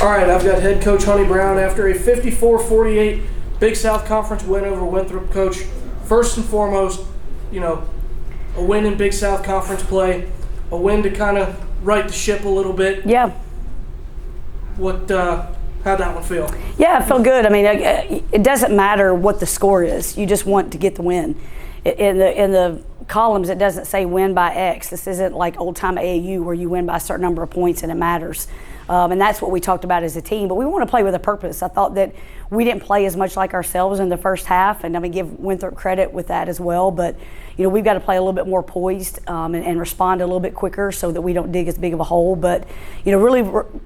All right, I've got head coach Honey Brown after a 54-48 Big South Conference win over Winthrop. Coach, first and foremost, a win in Big South Conference play, a win to kind of right the ship a little bit. Yeah. How'd that one feel? Yeah, it felt good. I mean, it doesn't matter what the score is. You just want to get the win. In the columns, it doesn't say win by X. This isn't like old-time AAU where you win by a certain number of points and it matters. And that's what we talked about as a team. But we want to play with a purpose. I thought that we didn't play as much like ourselves in the first half, and give Winthrop credit with that as well. But we've got to play a little bit more poised and respond a little bit quicker so that we don't dig as big of a hole. But really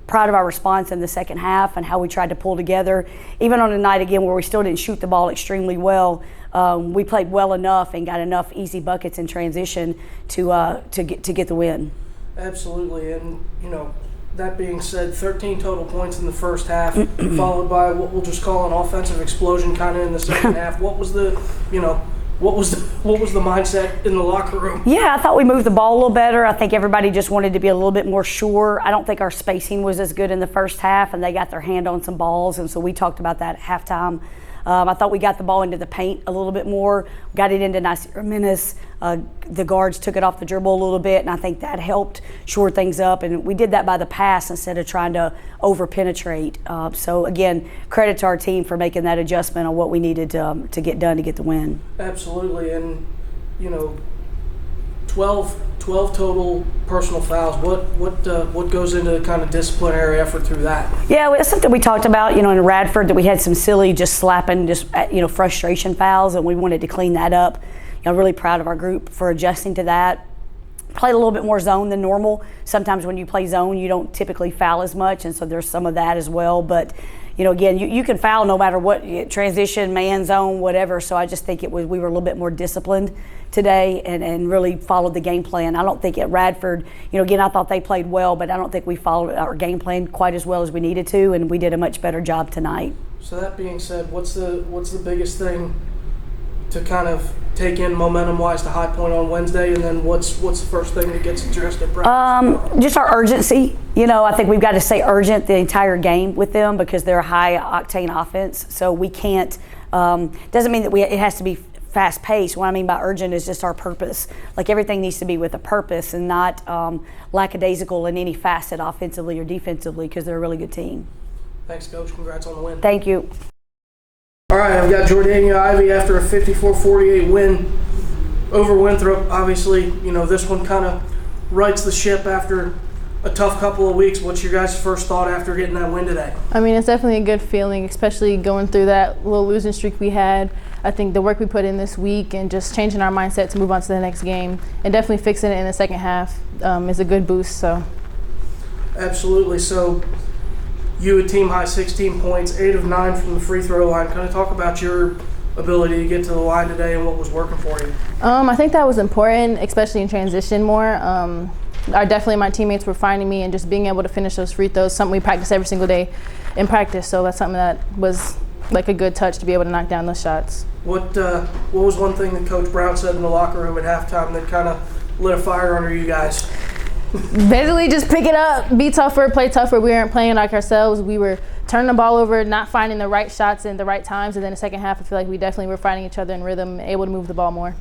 proud of our response in the second half and how we tried to pull together. Even on a night again where we still didn't shoot the ball extremely well, we played well enough and got enough easy buckets in transition to get the win. Absolutely, and that being said, 13 total points in the first half, followed by what we'll just call an offensive explosion kind of in the second half. What was the mindset in the locker room? Yeah, I thought we moved the ball a little better. I think everybody just wanted to be a little bit more sure. I don't think our spacing was as good in the first half, and they got their hand on some balls, and so we talked about that at halftime. I thought we got the ball into the paint a little bit more, got it into Nasir Menace. The guards took it off the dribble a little bit, and I think that helped shore things up. And we did that by the pass instead of trying to over-penetrate. So, again, credit to our team for making that adjustment on what we needed to get done to get the win. Absolutely. And, 12 total personal fouls. What goes into kind of disciplinary effort through that? Yeah, it's something we talked about, in Radford, that we had some silly just slapping, frustration fouls, and we wanted to clean that up. Really proud of our group for adjusting to that. Played a little bit more zone than normal. Sometimes when you play zone, you don't typically foul as much, and so there's some of that as well. But again, you can foul no matter what, transition, man, zone, whatever. So I just think we were a little bit more disciplined today and really followed the game plan. I don't think at Radford, again, I thought they played well, but I don't think we followed our game plan quite as well as we needed to, and we did a much better job tonight. So that being said, what's the biggest thing to kind of take in momentum-wise to High Point on Wednesday, and then what's the first thing that gets addressed at practice? Just our urgency. I think we've got to stay urgent the entire game with them because they're a high-octane offense. So we can't. Doesn't mean that it has to be fast-paced. What I mean by urgent is just our purpose. Like everything needs to be with a purpose and not lackadaisical in any facet, offensively or defensively, because they're a really good team. Thanks, Coach. Congrats on the win. Thank you. All right, I've got Jordaynia Ivie after a 54-48 win over Winthrop. Obviously, this one kind of rights the ship after a tough couple of weeks. What's your guys' first thought after getting that win today? I mean, it's definitely a good feeling, especially going through that little losing streak we had. I think the work we put in this week and just changing our mindset to move on to the next game and definitely fixing it in the second half is a good boost. So, absolutely. So, you a team high 16 points, 8 of 9 from the free throw line. Kind of talk about your ability to get to the line today and what was working for you. I think that was important, especially in transition more. Definitely my teammates were finding me and just being able to finish those free throws, something we practice every single day in practice. So that's something that was like a good touch to be able to knock down those shots. What was one thing that Coach Brown said in the locker room at halftime that kind of lit a fire under you guys? Basically just pick it up, be tougher, play tougher. We weren't playing like ourselves. We were turning the ball over, not finding the right shots in the right times. And then the second half, I feel like we definitely were finding each other in rhythm, able to move the ball more.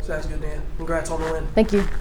Sounds good, Dan. Congrats on the win. Thank you.